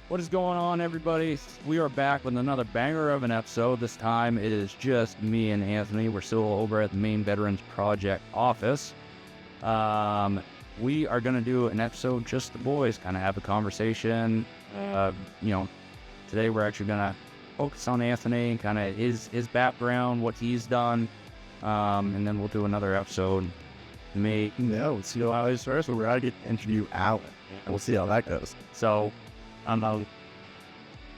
What is going on, everybody? We are back with another banger of an episode. This time it is just me and Anthony. We're still over at the Maine Veterans Project office. We are going to do an episode just the boys, kind of have a conversation. Today we're actually going to focus on Anthony, kind of his background, what he's done, and then we'll do another episode. We'll see how it is first. We're going to get to interview Alan, and we'll see how that goes. So,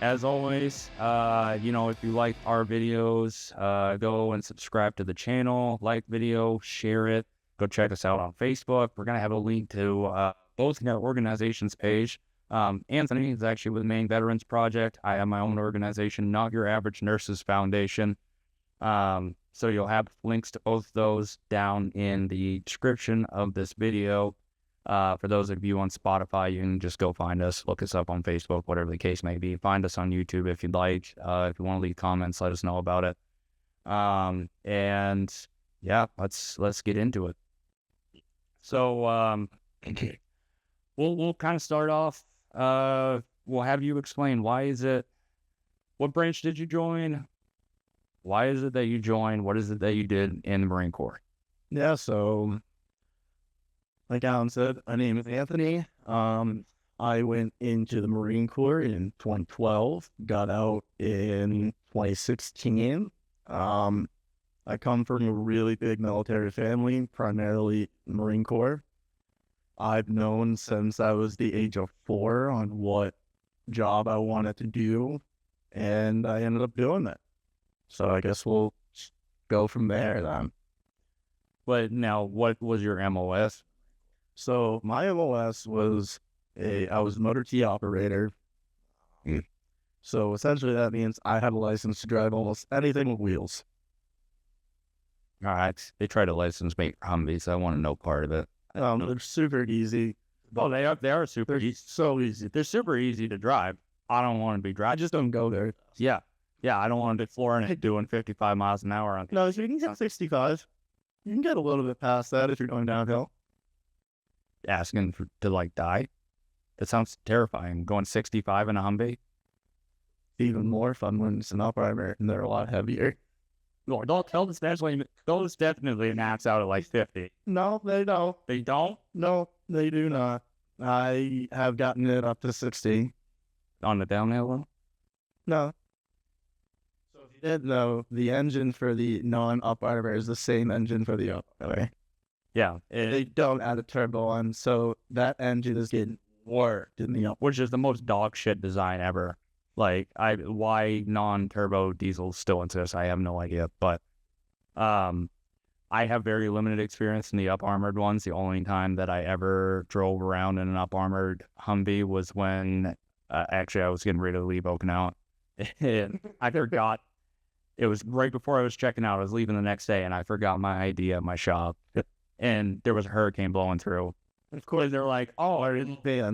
as always, if you like our videos, go and subscribe to the channel, like video, share it. Go check us out on Facebook. We're going to have a link to both our organization's page. Anthony is actually with Maine Veterans Project. I have my own organization, Not Your Average Nurses Foundation. So you'll have links to both those down in the description of this video. For those of you on Spotify, you can just go find us, look us up on Facebook, whatever the case may be. Find us on YouTube if you'd like. If you want to leave comments, let us know about it. And yeah, let's get into it. So we'll kind of start off. We'll have you explain what branch did you join? Why is it that you joined? What is it that you did in the Marine Corps? Yeah, so like Alan said, my name is Anthony. I went into the Marine Corps in 2012, got out in 2016. I come from a really big military family, primarily Marine Corps. I've known since I was the age of 4 on what job I wanted to do, and I ended up doing it. So I guess we'll go from there then. But now, what was your MOS? So my MOS was I was a motor T operator. So essentially that means I had a license to drive almost anything with wheels. All right. They try to license me for Humvees. I want to know part of it. They're super easy. Oh, they are super They're easy. so easy. They're super easy to drive. I don't want to be I driving. just don't go there. Yeah, I don't want to be flooring it doing 55 miles an hour. No, so you can get 65. You can get a little bit past that if you're going downhill. Asking to die. That sounds terrifying. Going 65 in a Humvee. Even more fun when it's an upriver and they're a lot heavier. No, those definitely max out at like 50. No, they don't. They don't? No, they do not. I have gotten it up to 60. On the downhill one? No. So if you didn't know, the engine for the non-upriver is the same engine for the upriver. Yeah. They don't add a turbo on, so that engine is getting worked in the upriver. Which is the most dog shit design ever. Like, why non-turbo diesels still exist, I have no idea. But I have very limited experience in the up-armored ones. The only time that I ever drove around in an up-armored Humvee was when actually I was getting ready to leave Okinawa. And I forgot. It was right before I was checking out. I was leaving the next day, and I forgot my ID at my shop. And there was a hurricane blowing through. Of course, they're like, "Oh,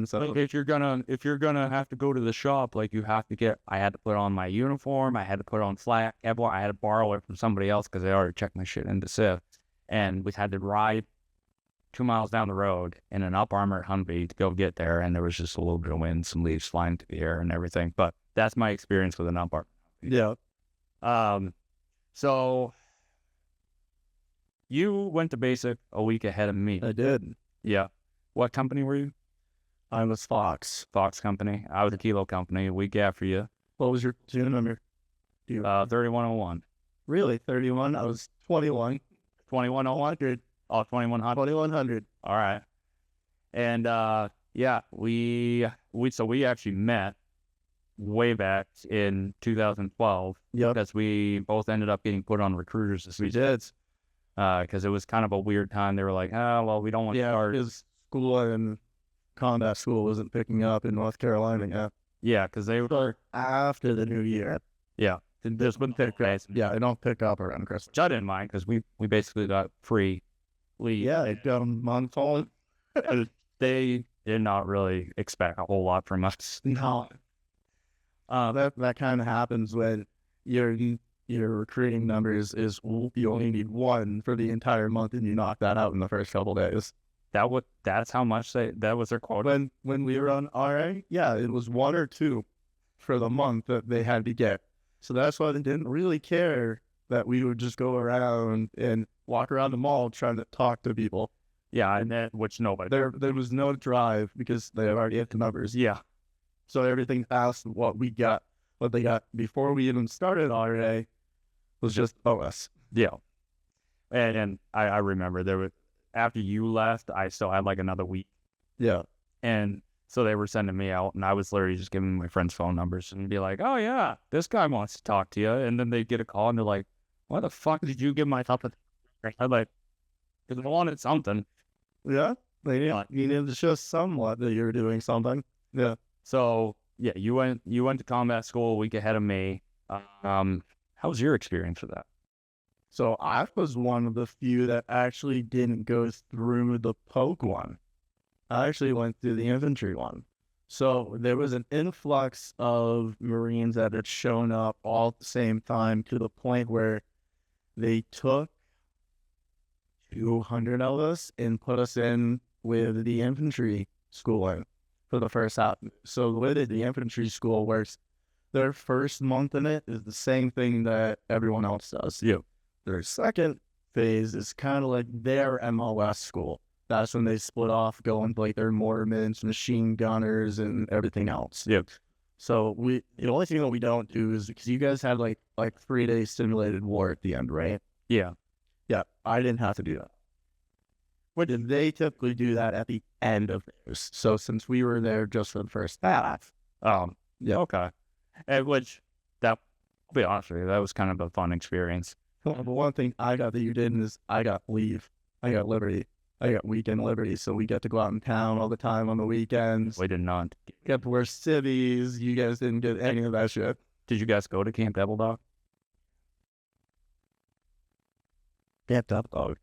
So if you're gonna have to go to the shop, like I had to put on my uniform, I had to put on flat cable, I had to borrow it from somebody else because they already checked my shit into SIF, and we had to ride 2 miles down the road in an up-armored Humvee to go get there, and there was just a little bit of wind, some leaves flying through the air and everything. But that's my experience with an up-armored. yeah. So you went to basic a week ahead of me. I did. Yeah. What company were you? I was Fox. Fox company. I was a Kilo company a week after you. What was your platoon number? 3101. Really? 31? I was 21. 2100. Oh, 2100. 2100. All right. And we actually met way back in 2012. Yep. Because we both ended up getting put on recruiters this We week. did. Because it was kind of a weird time. They were like, we don't want to start. His school and combat school wasn't picking up in North Carolina yet. Yeah, because they were After the new year. Yeah. This wouldn't pick up. Yeah, they don't pick up around Christmas. Which I didn't mind because we basically got free leave. Yeah, they got a month on. They did not really expect a whole lot from us. No. That kind of happens when your recruiting numbers is you only need one for the entire month and you knock that out in the first couple days. That's how much that was their quota. When we were on RA, yeah, it was 1 or 2 for the month that they had to get. So that's why they didn't really care that we would just go around and walk around the mall trying to talk to people. Yeah, and then which nobody. There was no drive because they already had the numbers. Yeah. So everything past what they got before we even started RA was just OS. Yeah. And I remember after you left, I still had like another week. Yeah. And so they were sending me out, and I was literally just giving my friends phone numbers and be like, oh yeah, this guy wants to talk to you. And then they get a call and they're like, why the fuck did you give my top? I'm like, because I wanted something. Yeah. You needed to show somewhat that you're doing something. Yeah. So yeah, you went to combat school a week ahead of me. How was your experience with that? So I was one of the few that actually didn't go through the POG one. I actually went through the infantry one. So there was an influx of Marines that had shown up all at the same time to the point where they took 200 of us and put us in with the infantry schooling for the first half. So the way that the infantry school works, their first month in it is the same thing that everyone else does. Yeah. Their second phase is kind of like their MOS school. That's when they split off, going like their mortarments, machine gunners, and everything else. Yep. So the only thing that we don't do is because you guys had like 3-day simulated war at the end, right? Yeah. Yeah, I didn't have to do that. But they typically do that at the end of theirs. So since we were there just for the first half. Yeah. Okay. And I'll be honest with you, that was kind of a fun experience. The one thing I got that you didn't is I got leave. I got liberty. I got weekend liberty. So we get to go out in town all the time on the weekends. We did not. Got to wear civvies. You guys didn't get any of that shit. Did you guys go to Camp Devil Dog? Camp Devil Dog.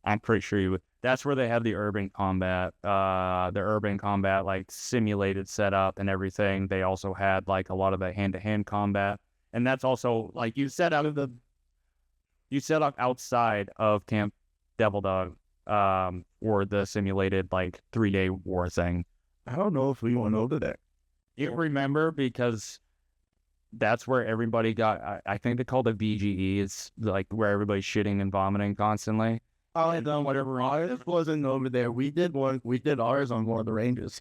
I'm pretty sure you would. That's where they have the urban combat like simulated setup and everything. They also had like a lot of the hand-to-hand combat, and that's also like you set up outside of Camp Devil Dog, or the simulated like 3-day war thing. I don't know if we went over there. You remember because that's where everybody got. I think they called it VGE. It's like where everybody's shitting and vomiting constantly. I done whatever. Ours wasn't over there. We did ours on one of the ranges.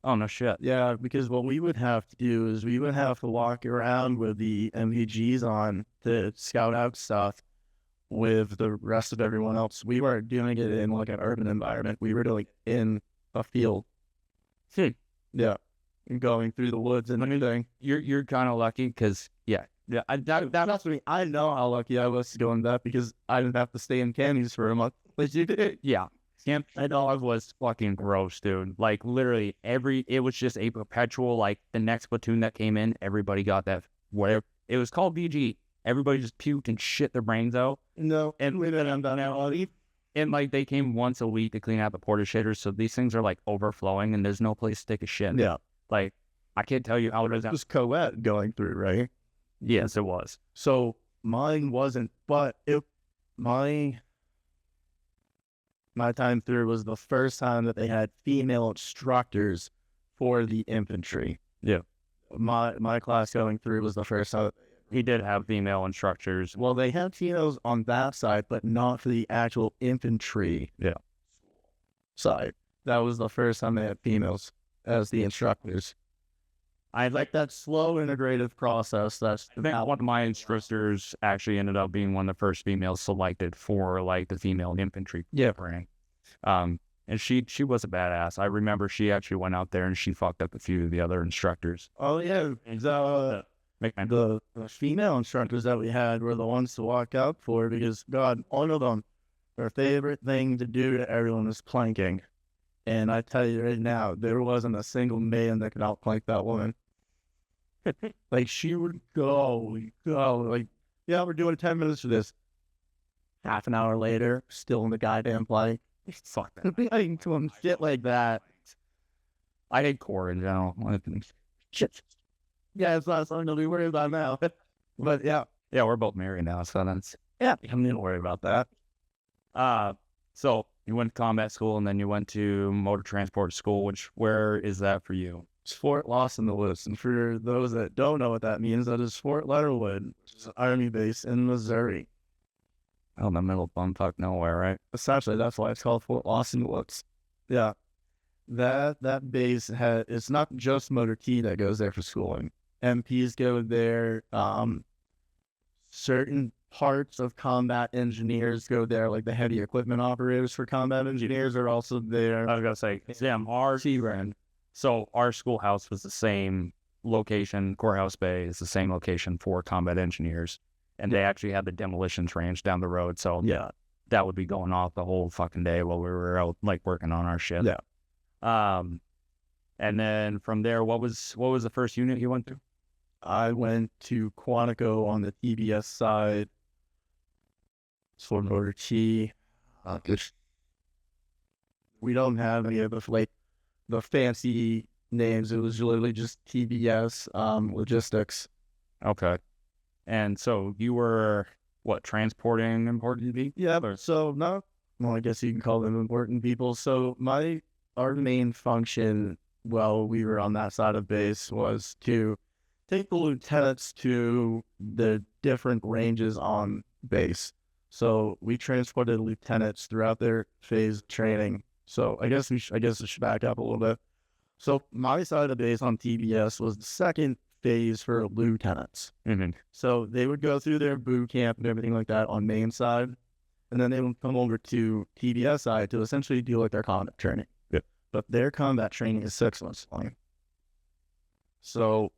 Oh no shit. Yeah, because what we would have to do is we would have to walk around with the MVGs on to scout out stuff with the rest of everyone else. We weren't doing it in like an urban environment. We were doing it in a field. Yeah, and going through the woods and everything. You're kind of lucky because That's me. I know how lucky I was doing that because I didn't have to stay in candies for a month. But you did. Yeah. Camp Dog was fucking gross, dude. Like literally it was just a perpetual, like the next platoon that came in, everybody got that, whatever. It was called VG. Everybody just puked and shit their brains out. No, and we didn't have done that. And like they came once a week to clean out the porta shitters. So these things are like overflowing and there's no place to stick a shit. Yeah. Like I can't tell you how it is. It was co-ed going through, right? Yes, it was. So mine wasn't, but my time through was the first time that they had female instructors for the infantry. Yeah. My class going through was the first time. He did have female instructors. Well, they had females on that side, but not for the actual infantry side. That was the first time they had females as the instructors. I like that slow integrative process. I think one of my instructors actually ended up being one of the first females selected for like the female infantry training. And she was a badass. I remember she actually went out there and she fucked up a few of the other instructors. Oh yeah, the female instructors that we had were the ones to walk out for because God, one of them, their favorite thing to do to everyone was planking. And I tell you right now, there wasn't a single man that could outplank that woman. Like, she would go, like, yeah, we're doing 10 minutes for this. Half an hour later, still in the goddamn plank. Fuck that. Like, doing shit like that. I hate core in general. Shit. Yeah, it's not something to be worried about now. But yeah. Yeah, we're both married now, so that's... Yeah, I'm not worried about that. So You went to combat school, and then you went to motor transport school. Where is that for you? It's Fort Lost in the Woods. And for those that don't know what that means, that is Fort Leonard, which is an Army base in Missouri. Oh, in the middle of bumfuck nowhere, right? Essentially, that's why it's called Fort Lost in the Woods. Yeah. That base it's not just Motor T that goes there for schooling. MPs go there. Certain parts of combat engineers go there, like the heavy equipment operators for combat engineers are also there. I was gonna say, our T-Brand. So our schoolhouse was the same location. Courthouse Bay is the same location for combat engineers, and they actually had the demolitions range down the road. So Yeah. that would be going off the whole fucking day while we were out like working on our shit. Yeah. And then from there, what was the first unit you went to? I went to Quantico on the TBS side. For Motor T. We don't have any of the fancy names. It was literally just TBS logistics. Okay. And so you were transporting important people? Yeah, so no, well, I guess you can call them important people. So our main function while we were on that side of base was to take the lieutenants to the different ranges on base. So we transported lieutenants throughout their phase of training. So I guess I should back up a little bit. So my side of the base on TBS was the second phase for lieutenants. Mm-hmm. So they would go through their boot camp and everything like that on Maine side, and then they would come over to TBS side to essentially do like their combat training. Yep. But their combat training is 6 months long. So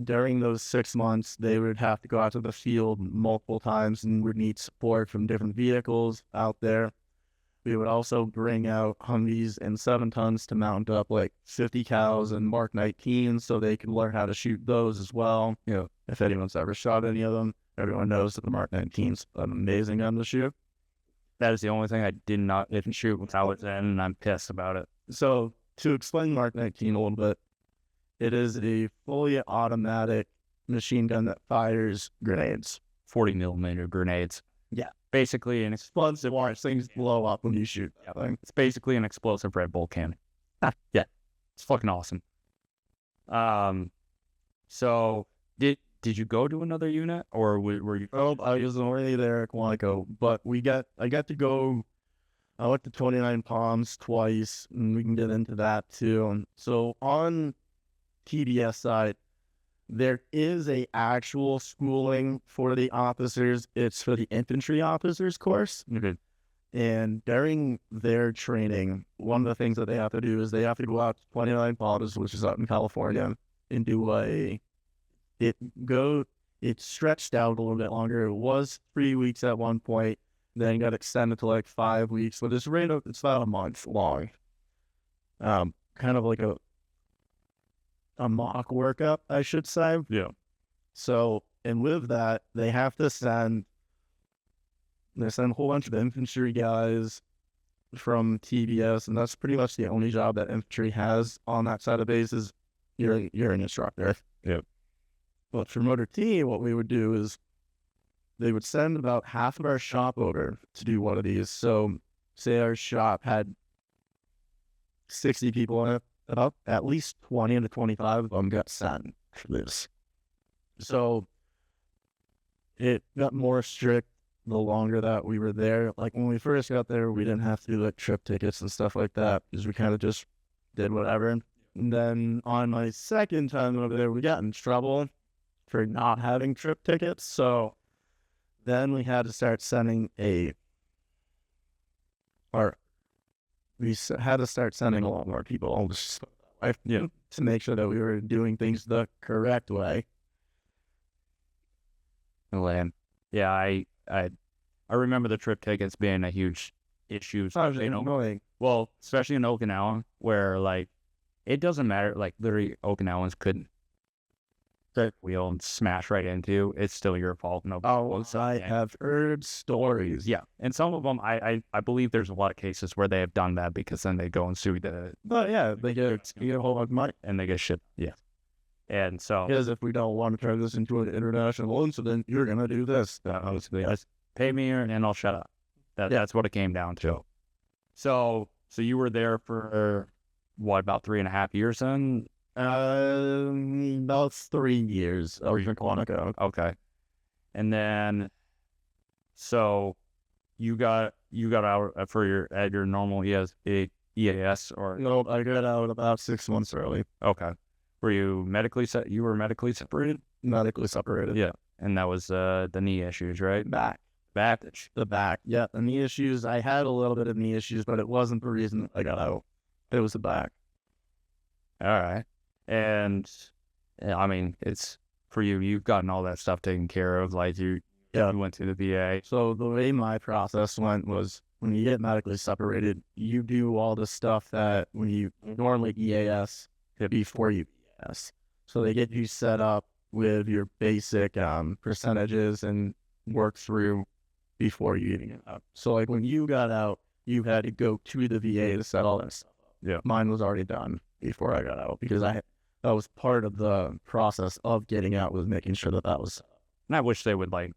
during those 6 months, they would have to go out to the field multiple times and would need support from different vehicles out there. We would also bring out Humvees and 7 tons to mount up like 50 cows and Mark 19s so they could learn how to shoot those as well. Yeah. If anyone's ever shot any of them, everyone knows that the Mark 19's an amazing gun to shoot. That is the only thing I didn't shoot when I was in, and I'm pissed about it. So to explain Mark 19 a little bit, it is a fully automatic machine gun that fires grenades. 40 millimeter grenades. Yeah. Basically an explosive. Things blow up when you shoot that thing. It's basically an explosive Red Bull cannon. Yeah. It's fucking awesome. So did you go to another unit, or were you? Oh, I was already there at Quantico, but I got to go. I went to 29 Palms twice, and we can get into that too. And so on TBS side, there is a actual schooling for the officers. It's for the infantry officers course. Mm-hmm. And during their training, one of the things that they have to do is they have to go out to 29 Palms, which is out in California, and do it's stretched out a little bit longer. It was 3 weeks at one point, then got extended to like 5 weeks, but it's about a month long. Kind of like a mock workup, I should say. Yeah. So, and with that, they send a whole bunch of infantry guys from TBS, and that's pretty much the only job that infantry has on that side of base is you're an instructor. Yep. But for Motor T, what we would do is they would send about half of our shop over to do one of these. So say our shop had 60 people in it, about at least 20 to 25 of them got sent for this. So it got more strict the longer that we were there. Like when we first got there, we didn't have to do like trip tickets and stuff like that because we kind of just did whatever. And then on my second time over there, we got in trouble for not having trip tickets. So then we had to start sending a lot more people to make sure that we were doing things the correct way. Yeah, I remember the trip tickets being a huge issue. Annoying. Well, especially in Okinawa, where like it doesn't matter. Like literally, Okinawans couldn't wheel and smash right into. It's still your fault. No. I have heard stories. Yeah, and some of them, I believe there's a lot of cases where they have done that because then they go and sue the. But yeah, they get a whole lot of money and they get shit. Yeah, and so because if we don't want to turn this into an international incident, you're gonna do this. Pay me and I'll shut up. That's what it came down to. So you were there for what, about 3.5 years then? About 3 years of Quantico. Okay. And then, so you got out for your normal EAS or No, I got out about 6 months early, okay. Were you medically you were medically separated? medically separated. Yeah. And that was the knee issues, right? Back. The back. Yeah, the knee issues. I had a little bit of knee issues, but it wasn't the reason I got out. It was the back. All right. And I mean, it's for you, you've gotten all that stuff taken care of. Like you went to the VA. So the way my process went was when you get medically separated, you do all the stuff that when you normally EAS before you EAS. So they get you set up with your basic percentages and work through before you even get out. So like when you got out, you had to go to the VA to set all that stuff up. Yeah. Mine was already done before I got out because that was part of the process of getting out, was making sure that was. And I wish they would like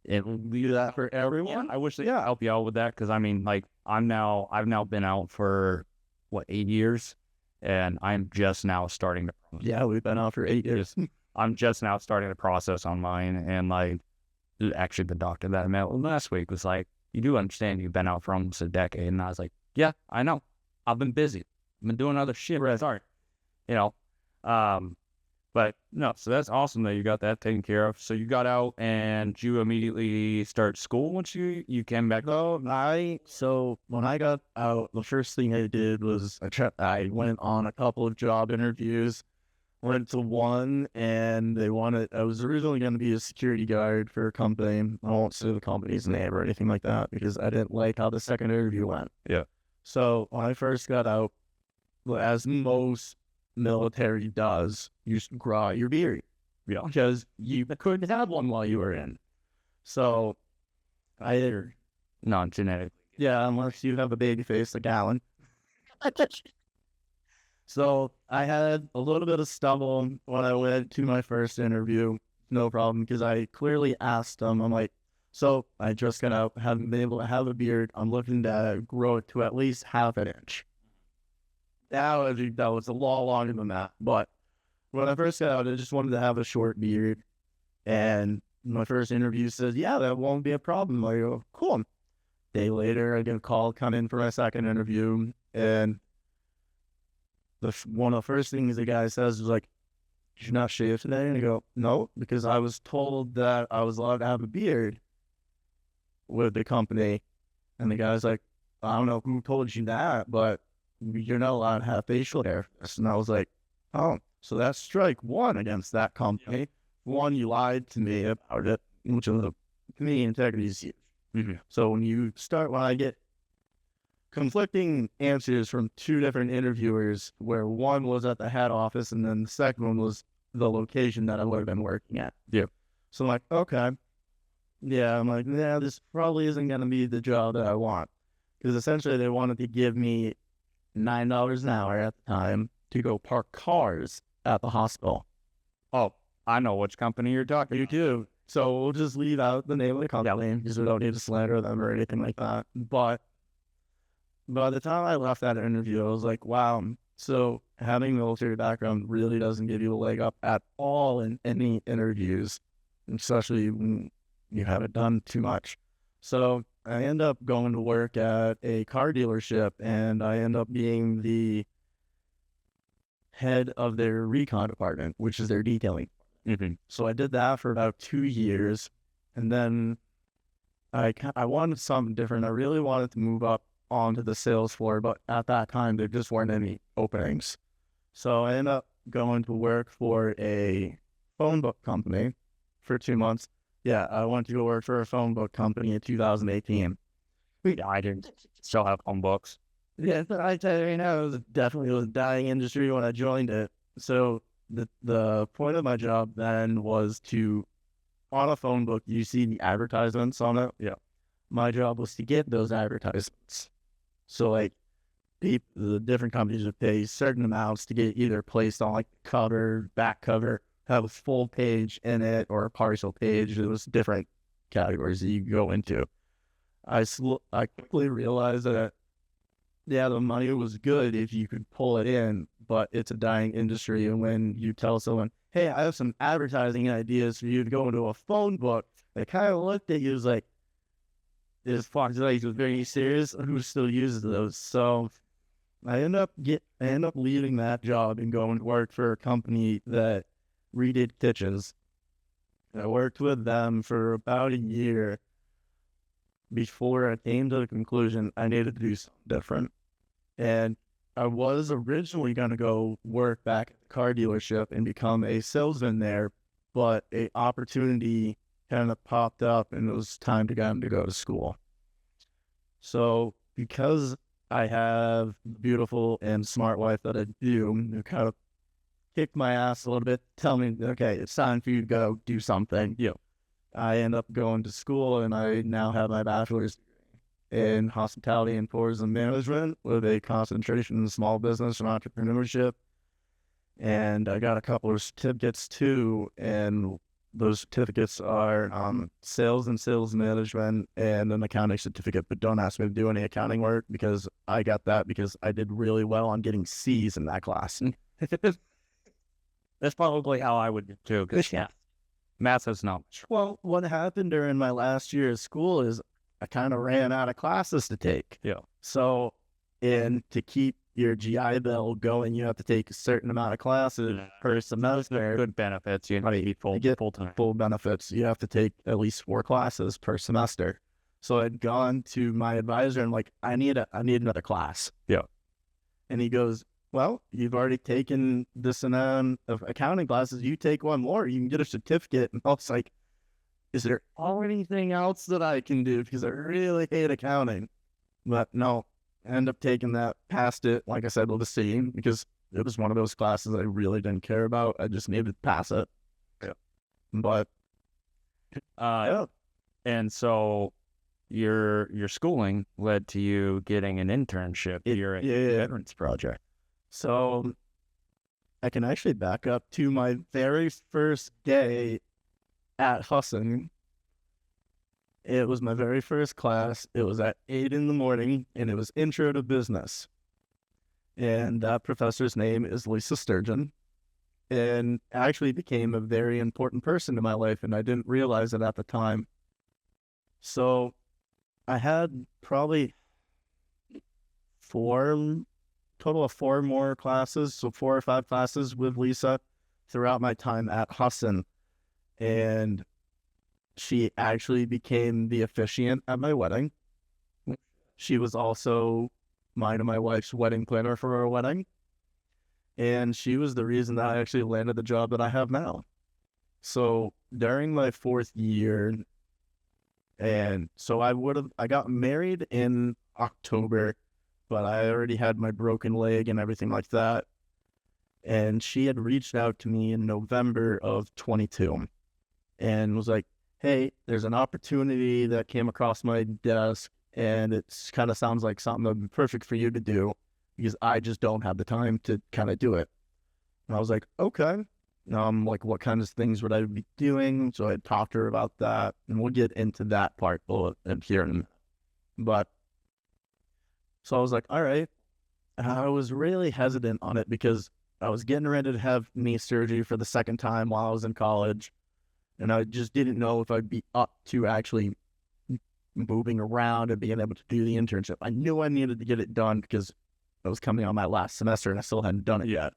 do that for everyone. I wish they help you out with that, because I mean, like I've now been out for 8 years, and I'm just now starting to. Yeah, we've been out for 8 years. I'm just now starting the process on mine, and like actually the doctor that I met last week was like, "You do understand you've been out for almost a decade," and I was like, "Yeah, I know. I've been busy. I've been doing other shit." Right. Sorry, but no. So that's awesome that you got that taken care of. So you got out, and you immediately start school once you came back. So when I got out, the first thing I did was I went on a couple of job interviews. Went to one, and I was originally going to be a security guard for a company. I won't say the company's name or anything like that because I didn't like how the second interview went. Yeah. So when I first got out, as most military does, you grow out your beard. Yeah. Because you couldn't have one while you were in. So non-genetic. Yeah, unless you have a baby face like Alan. So I had a little bit of stumble when I went to my first interview. No problem, because I clearly asked them, I'm like, so I just got out, haven't been able to have a beard. I'm looking to grow it to at least half an inch. Now, that was a lot longer than that. But when I first got out, I just wanted to have a short beard. And my first interview says, yeah, that won't be a problem. I go, cool. Day later, I get a call, come in for my second interview. And one of the first things the guy says is like, "Did you not shave today?" And I go, "No, because I was told that I was allowed to have a beard with the company." And the guy's like, "I don't know who told you that, but you're not allowed to have facial hair." And I was like, "Oh, so that's strike one against that company. One, you lied to me about it," which is to me, integrity is huge. Mm-hmm. So when I get conflicting answers from two different interviewers, where one was at the head office and then the second one was the location that I would have been working at. Yeah. So I'm like, okay. Yeah, I'm like, yeah, this probably isn't going to be the job that I want. Because essentially they wanted to give me $9 an hour at the time to go park cars at the hospital. Oh, I know which company you're talking about. You do. So we'll just leave out the name of the company because we don't need to slander them or anything like that. But by the time I left that interview, I was like, wow, so having military background really doesn't give you a leg up at all in any interviews, especially when you haven't done too much. So I end up going to work at a car dealership, and I end up being the head of their recon department, which is their detailing. Mm-hmm. So I did that for about 2 years, and then I wanted something different. I really wanted to move up onto the sales floor, but at that time there just weren't any openings. So I ended up going to work for a phone book company for 2 months. Yeah, I went to go work for a phone book company in 2018. I didn't still have phone books. Yeah, but I tell you right now, it was a dying industry when I joined it. So the point of my job then was to, on a phone book, you see the advertisements on it. Yeah. My job was to get those advertisements. So like the different companies would pay certain amounts to get either placed on like cover, back cover, have a full page in it or a partial page. It was different categories that you could go into. I quickly realized that yeah, the money was good if you could pull it in, but it's a dying industry. And when you tell someone, hey, I have some advertising ideas for you to go into a phone book, they kind of looked at you as like, this Fox like was very serious, who still uses those. So I end up leaving that job and going to work for a company that redid kitchens. I worked with them for about a year before I came to the conclusion I needed to do something different. And I was originally going to go work back at the car dealership and become a salesman there, but a opportunity kind of popped up and it was time to go to school. So because I have a beautiful and smart wife that I do, who kind of kicked my ass a little bit, tell me, okay, it's time for you to go do something. I end up going to school and I now have my bachelor's in hospitality and tourism management with a concentration in small business and entrepreneurship. And I got a couple of certificates too, and those certificates are sales and sales management and an accounting certificate. But don't ask me to do any accounting work because I got that because I did really well on getting C's in that class. That's probably how I would do too. Because math is not much. Well, what happened during my last year of school is I kind of ran out of classes to take. So, and to keep your GI Bill going, you have to take a certain amount of classes per semester. Good benefits. You need full time. Full benefits. You have to take at least 4 classes per semester. So I'd gone to my advisor and like, I need another class. And he goes, well, you've already taken this amount of accounting classes. You take one more, you can get a certificate. And I was like, is there anything else that I can do? Because I really hate accounting. But no, I ended up taking that, passed it, like I said, with a C, because it was one of those classes I really didn't care about. I just needed to pass it. But, and so your schooling led to you getting an internship here at the Veterans Project. So I can actually back up to my very first day at Husson. It was my very first class. It was at 8 a.m, and it was Intro to Business. And that professor's name is Lisa Sturgeon, and actually became a very important person in my life, and I didn't realize it at the time. So I had probably total of 4 more classes, so 4 or 5 classes with Lisa throughout my time at Husson. And she actually became the officiant at my wedding. She was also mine and my wife's wedding planner for our wedding. And she was the reason that I actually landed the job that I have now. So during my 4th year, and so I got married in October, but I already had my broken leg and everything like that. And she had reached out to me in November of 22 and was like, hey, there's an opportunity that came across my desk and it kind of sounds like something that would be perfect for you to do because I just don't have the time to kind of do it. And I was like, okay. Like what kinds of things would I be doing? So I talked to her about that, and we'll get into that part here in a minute. But so I was like, all right. I was really hesitant on it because I was getting ready to have knee surgery for the 2nd time while I was in college. And I just didn't know if I'd be up to actually moving around and being able to do the internship. I knew I needed to get it done because I was coming on my last semester and I still hadn't done it yet.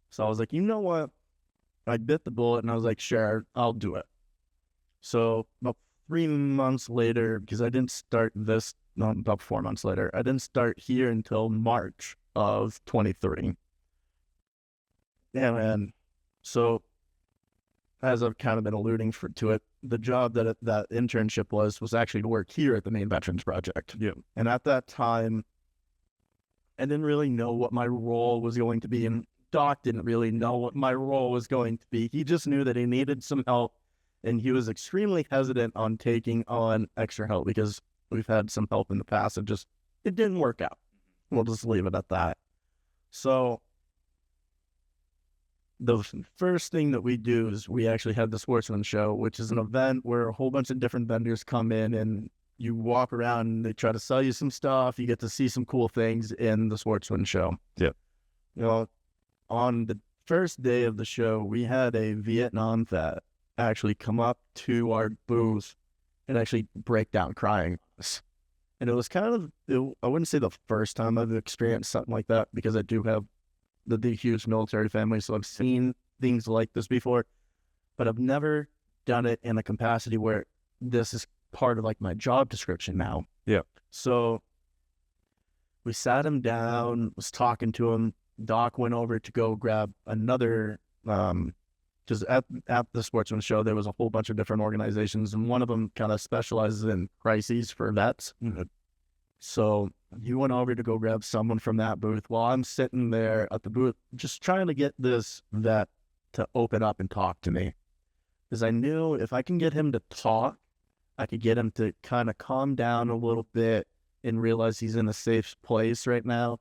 So I was like, you know what? I bit the bullet and I was like, sure, I'll do it. So about 3 months later, because I didn't start this, no, about 4 months later, I didn't start here until March of 23. And so as I've kind of been alluding to it, the job that internship was actually to work here at the Maine Veterans Project. And at that time, I didn't really know what my role was going to be, and Doc didn't really know what my role was going to be. He just knew that he needed some help, and he was extremely hesitant on taking on extra help because we've had some help in the past. It didn't work out. We'll just leave it at that. So the first thing that we do is we actually have the Sportsman Show, which is an event where a whole bunch of different vendors come in and you walk around and they try to sell you some stuff. You get to see some cool things in the Sportsman show. Yeah. You know, on the first day of the show, we had a Vietnam vet actually come up to our booth and actually break down crying. And it was kind of, I wouldn't say the first time I've experienced something like that, because I do have the huge military family, so I've seen things like this before, but I've never done it in a capacity where this is part of like my job description now. Yeah. So we sat him down, was talking to him. Doc went over to go grab another, because at the Sportsman show, there was a whole bunch of different organizations, and one of them kind of specializes in crises for vets. Mm-hmm. So he went over to go grab someone from that booth while I'm sitting there at the booth, just trying to get this vet to open up and talk to me. Because I knew if I can get him to talk, I could get him to kind of calm down a little bit and realize he's in a safe place right now.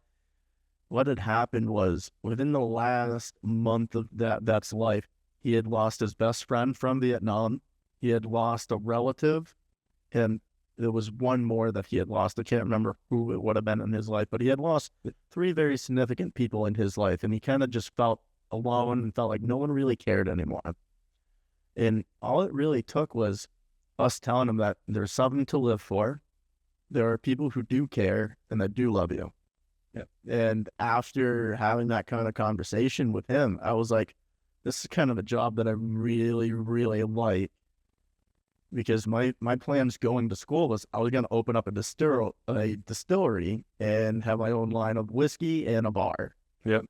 What had happened was, within the last month of that's life, he had lost his best friend from Vietnam. He had lost a relative, and there was one more that he had lost. I can't remember who it would have been in his life, but he had lost 3 very significant people in his life, and he kind of just felt alone and felt like no one really cared anymore. And all it really took was us telling him that there's something to live for. There are people who do care and that do love you. Yeah. And after having that kind of conversation with him, I was like, this is kind of a job that I really, really like. Because my plans going to school was I was going to open up a distillery and have my own line of whiskey and a bar. Yep.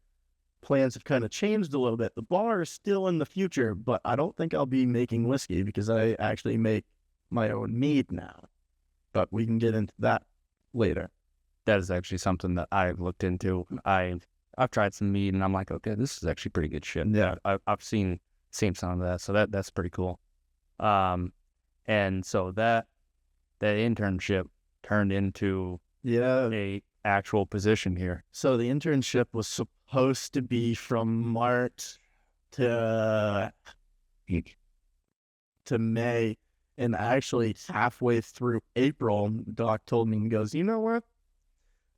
Plans have kind of changed a little bit. The bar is still in the future, but I don't think I'll be making whiskey because I actually make my own mead now. But we can get into that later. That is actually something that I've looked into. I've tried some mead and I'm like, okay, this is actually pretty good shit. Yeah. I've seen some of that. So that's pretty cool. And so that internship turned into a actual position here. So the internship was supposed to be from March to May, and actually halfway through April, Doc told me, he goes, you know what?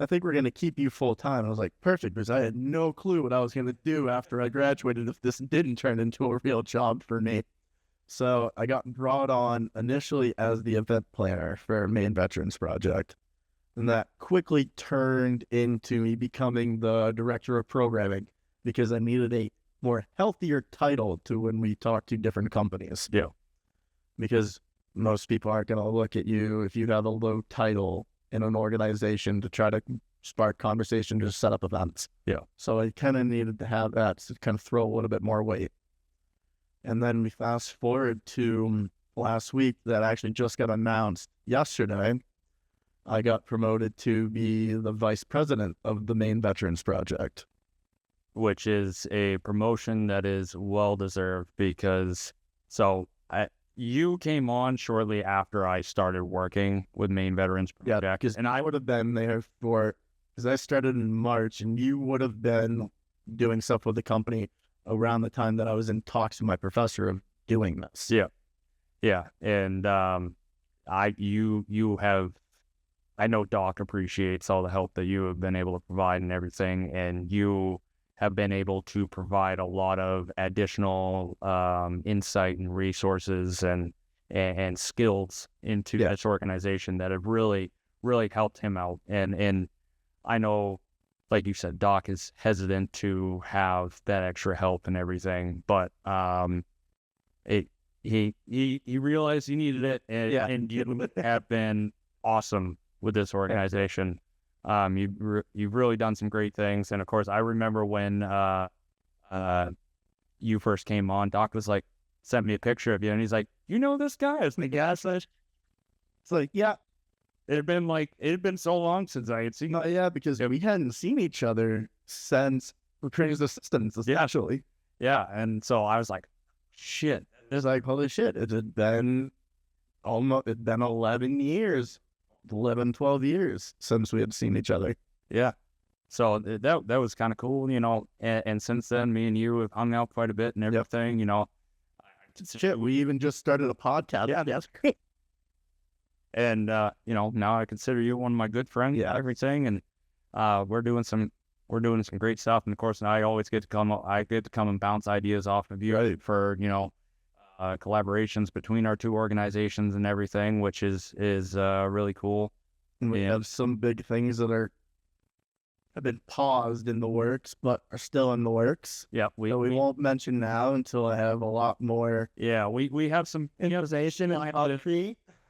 I think we're going to keep you full time. I was like, perfect, because I had no clue what I was going to do after I graduated if this didn't turn into a real job for me. So I got brought on initially as the event planner for Maine Veterans Project. And that quickly turned into me becoming the director of programming because I needed a more healthier title to when we talk to different companies. Yeah. Because most people aren't going to look at you if you have a low title in an organization to try to spark conversation to set up events. Yeah. So I kind of needed to have that to kind of throw a little bit more weight. And then we fast forward to last week that actually just got announced yesterday. I got promoted to be the vice president of the Maine Veterans Project. Which is a promotion that is well-deserved because, you came on shortly after I started working with Maine Veterans Project. Yeah, because I would have been there because I started in March and you would have been doing stuff with the company around the time that I was in talks with my professor of doing this. Yeah. Yeah. And I know Doc appreciates all the help that you have been able to provide and everything, and you have been able to provide a lot of additional insight and resources and skills into this organization that have really, really helped him out. And I know, like you said, Doc is hesitant to have that extra help and everything, but he realized he needed it, and you have been awesome with this organization. You've really done some great things, and of course, I remember when you first came on, Doc was like, sent me a picture of you, and he's like, "You know this guy?" It's like, yeah. It had been so long since I had seen. Yeah, because we hadn't seen each other since the training assistants, especially. Yeah, and so I was like, shit. It's like, holy shit, it had been 11 years. 11, 12 years since we had seen each other. Yeah. So that was kind of cool, and since then, me and you have hung out quite a bit and everything, Shit, we even just started a podcast. Yeah, that's great. And, now I consider you one of my good friends and everything. And, we're doing some great stuff. And of course, I always get to come and bounce ideas off of you for, collaborations between our two organizations and everything, which is really cool. And we have some big things that have been paused in the works, but are still in the works. Yeah, we won't mention now until I have a lot more. Yeah, we have some information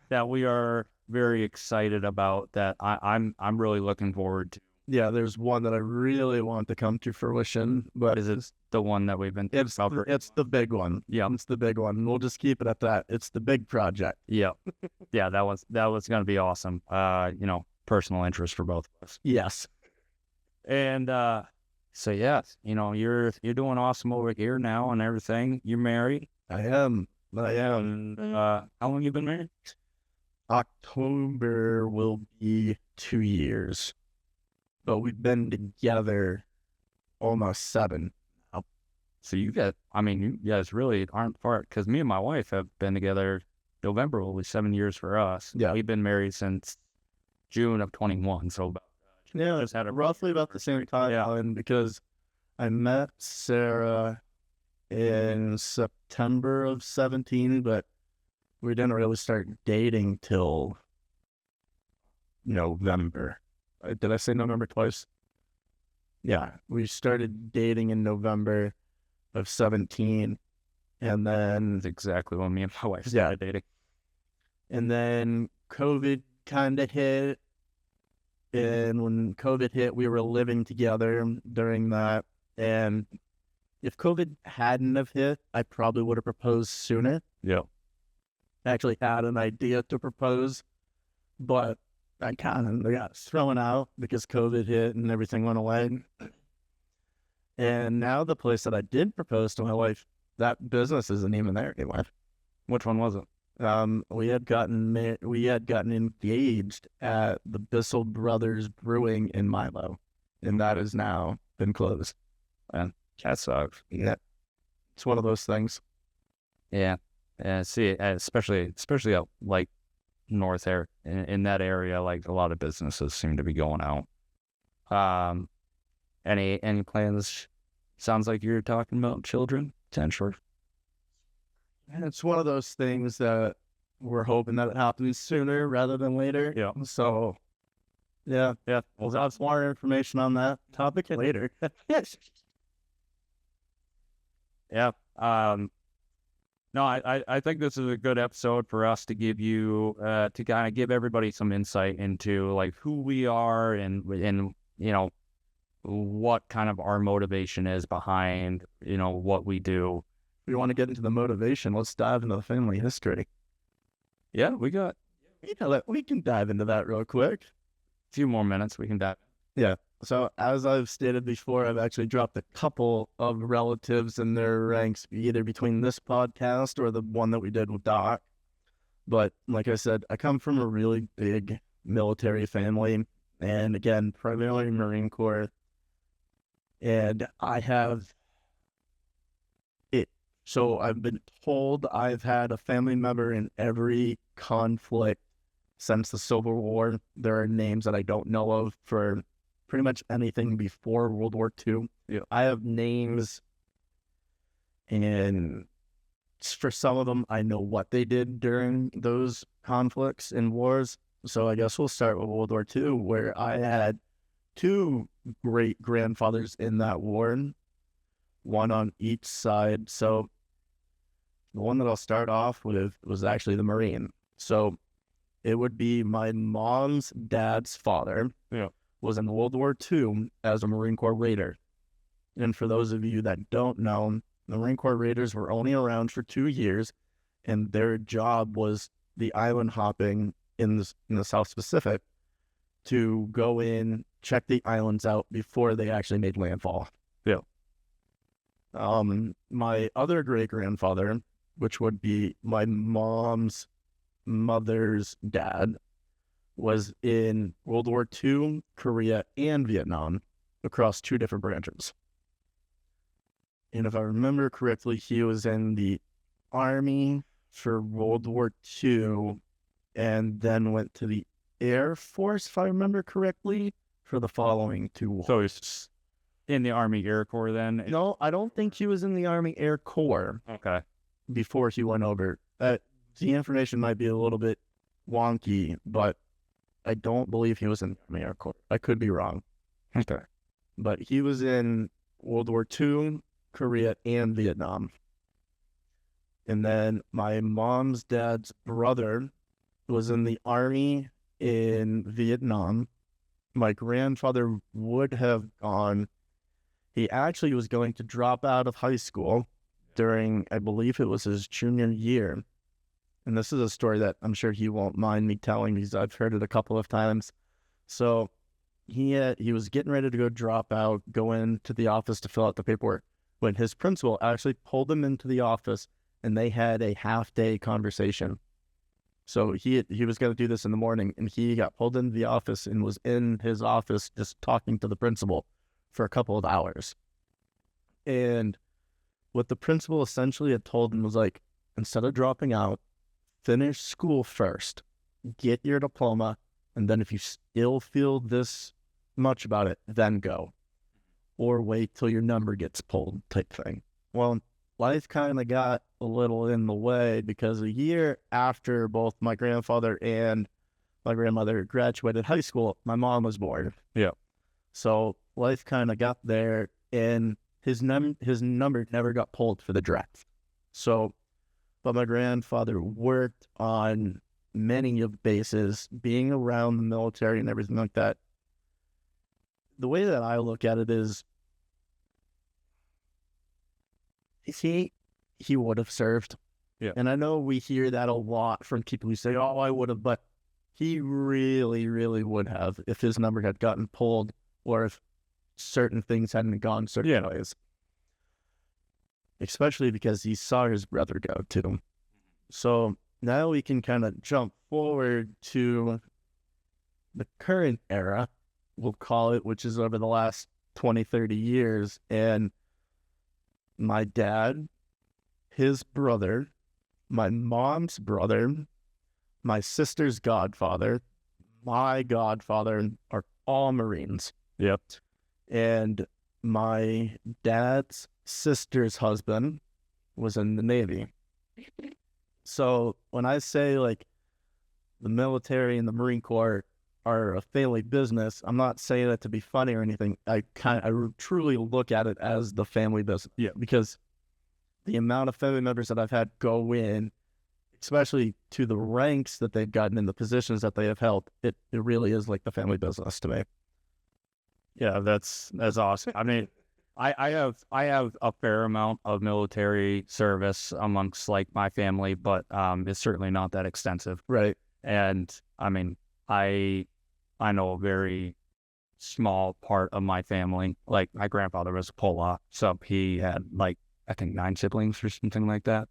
that we are very excited about that I'm really looking forward to. Yeah, there's one that I really want to come to fruition, but is it the one that we've been it's the big one. Yeah, it's the big one. We'll just keep it at that. It's the big project. Yeah, yeah, that was going to be awesome. Personal interest for both of us. Yes. And so yeah, you're doing awesome over here now and everything. You're married. I am. And, how long you been married? October will be 2 years, but we've been together almost 7. So you guys really aren't far, because me and my wife have been together. November will be 7 years for us. Yeah, we've been married since June of 21. So just had roughly about the same time. Yeah, and because I met Sarah in September of 17, but we didn't really start dating till November. Did I say November twice? Yeah, we started dating in November of 17, and then that's exactly when me and my wife started dating. And then COVID kind of hit, and when COVID hit, we were living together during that. And if COVID hadn't have hit, I probably would have proposed sooner. Yeah. I actually had an idea to propose, but I kind of got thrown out because COVID hit and everything went away. And now the place that I did propose to my wife, that business isn't even there anymore. Which one was it? We had gotten engaged at the Bissell Brothers Brewing in Milo, and that has now been closed. And that sucks. Yeah, it's one of those things. Yeah, see, especially out like north there in that area, like a lot of businesses seem to be going out. Any plans? Sounds like you're talking about children, potentially. And it's one of those things that we're hoping that it happens sooner rather than later. Yeah. So, yeah. We'll have more information on that topic later. Yes. Yeah. No, I think this is a good episode for us to give you, to kind of give everybody some insight into like who we are and what kind of our motivation is behind, what we do. If you want to get into the motivation, let's dive into the family history. Yeah, we can dive into that real quick. A few more minutes, we can dive. Yeah. So as I've stated before, I've actually dropped a couple of relatives in their ranks, either between this podcast or the one that we did with Doc. But like I said, I come from a really big military family, and again, primarily Marine Corps. And I have it. So I've been told I've had a family member in every conflict since the Civil War. There are names that I don't know of for pretty much anything before World War II. Yeah. I have names, and for some of them, I know what they did during those conflicts and wars. So I guess we'll start with World War II, where I had 2 great-grandfathers in that war, one on each side. So the one that I'll start off with was actually the Marine. So it would be my mom's dad's father. Yeah. Was in World War II as a Marine Corps Raider. And for those of you that don't know, the Marine Corps Raiders were only around for 2 years, and their job was the island hopping in the South Pacific to go in, check the islands out before they actually made landfall. Yeah. My other great-grandfather, which would be my mom's mother's dad, was in World War II, Korea, and Vietnam across 2 different branches. And if I remember correctly, he was in the Army for World War II and then went to the Air Force, if I remember correctly, for the following 2 wars. So he's in the Army Air Corps then? No, I don't think he was in the Army Air Corps Okay. before he went over. The information might be a little bit wonky, but I don't believe he was in the Army Air Corps. I could be wrong. Okay. But he was in World War II, Korea, and Vietnam. And then my mom's dad's brother was in the Army in Vietnam. My grandfather would have gone. He actually was going to drop out of high school during, I believe it was his junior year. And this is a story that I'm sure he won't mind me telling because I've heard it a couple of times. So he was getting ready to go drop out, go into the office to fill out the paperwork, when his principal actually pulled him into the office and they had a half-day conversation. So he was going to do this in the morning, and he got pulled into the office and was in his office just talking to the principal for a couple of hours. And what the principal essentially had told him was like, instead of dropping out, finish school first, get your diploma, and then if you still feel this much about it, then go. Or wait till your number gets pulled type thing. Well, life kind of got a little in the way because a year after both my grandfather and my grandmother graduated high school, my mom was born. Yeah. So life kind of got there, and his number never got pulled for the draft. So, but my grandfather worked on many of bases, being around the military and everything like that. The way that I look at it is, he would have served. Yeah. And I know we hear that a lot from people who say, oh, I would have, but he really, really would have if his number had gotten pulled or if certain things hadn't gone certain ways. Especially because he saw his brother go too. So now we can kind of jump forward to the current era, we'll call it, which is over the last 20, 30 years. And my dad, his brother, my mom's brother, my sister's godfather, my godfather are all Marines. Yep. And my dad's sister's husband was in the Navy. So when I say like the military and the Marine Corps are a family business, I'm not saying that to be funny or anything. I truly look at it as the family business. Yeah. Because the amount of family members that I've had go in, especially to the ranks that they've gotten in the positions that they have held, it really is like the family business to me. Yeah, that's awesome. I mean, I have a fair amount of military service amongst like my family, but it's certainly not that extensive. Right. And I mean, I know a very small part of my family. Like my grandfather was a Polak, so he had like I think 9 siblings or something like that.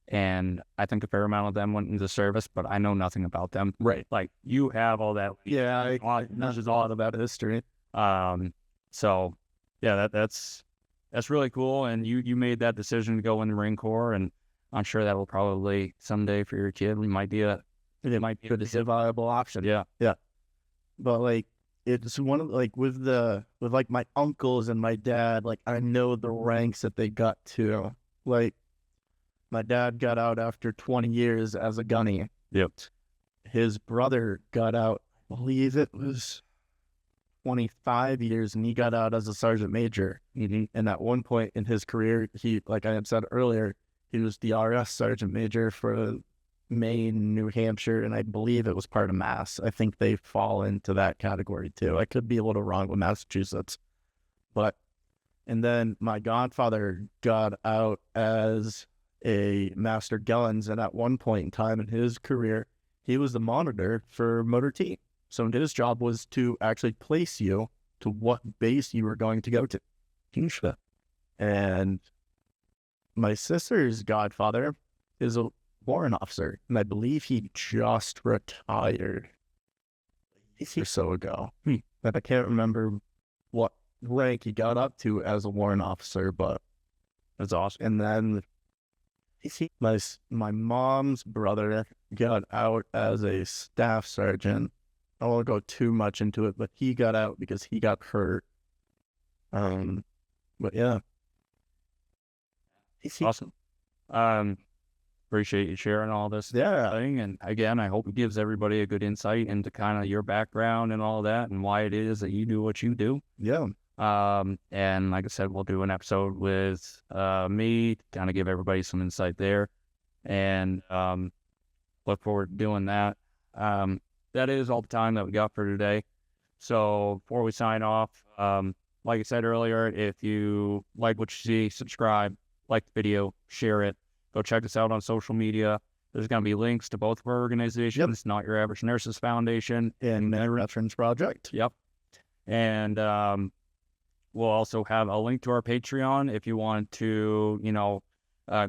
And I think a fair amount of them went into service, but I know nothing about them. Right. Like you have all that. Yeah, This is all about history. So yeah, that's really cool. And you made that decision to go in the Marine Corps, and I'm sure that will probably someday for your kid, it might be a viable option. Yeah. Yeah. But like, it's one of like with like my uncles and my dad, like I know the ranks that they got to. Like my dad got out after 20 years as a gunny. Yep. His brother got out, I believe it was 25 years, and he got out as a sergeant major. Mm-hmm. And at one point in his career, he, like I had said earlier, he was the RS sergeant major for Maine, New Hampshire, and I believe it was part of Mass. I think they fall into that category too. I could be a little wrong with Massachusetts. And then my godfather got out as a Master Guns, and at one point in time in his career, he was the monitor for Motor T. So his job was to actually place you to what base you were going to go to. And my sister's godfather is a warrant officer, and I believe he just retired a year or so ago. But I can't remember what rank he got up to as a warrant officer, but That's awesome. and then My mom's brother got out as a staff sergeant. I won't go too much into it, but he got out because he got hurt. But yeah. Awesome. Appreciate you sharing all this Yeah. thing. And again, I hope it gives everybody a good insight into kind of your background and all that and why it is that you do what you do. Yeah. And like I said, we'll do an episode with me to kind of give everybody some insight there. And look forward to doing that. That is all the time that we got for today. So before we sign off, like I said earlier, if you like what you see, subscribe, like the video, share it. Go check us out on social media. There's going to be links to both of our organizations, Not Your Average Nurses Foundation and Veterans Project. Yep. And we'll also have a link to our Patreon if you want to,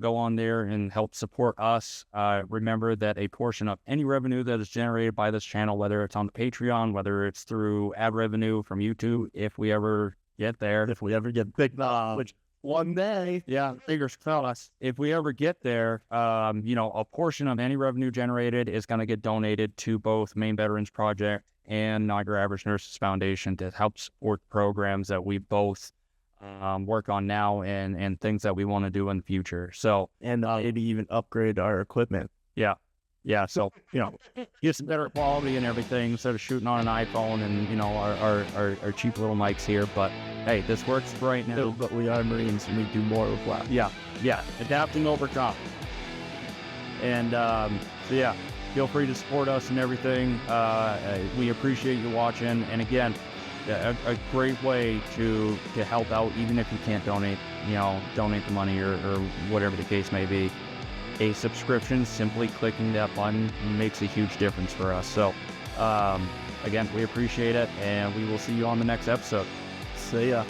go on there and help support us. Remember that a portion of any revenue that is generated by this channel, whether it's on the Patreon, whether it's through ad revenue from YouTube, if we ever get there, Which one day, fingers crossed. If we ever get there, a portion of any revenue generated is going to get donated to both Maine Veterans Project and Not Your Average Nurses Foundation to help support programs that we both work on now and things that we want to do in the future. So, and maybe even upgrade our equipment. Yeah. So, get some better quality and everything instead of shooting on an iPhone and, our cheap little mics here. But hey, this works right now. But we are Marines and we do more with less. Yeah. Adapting over time. And, feel free to support us and everything. We appreciate you watching. And again, a great way to help out, even if you can't donate the money or whatever the case may be. A subscription, simply clicking that button makes a huge difference for us. So, again, we appreciate it, and we will see you on the next episode. See ya.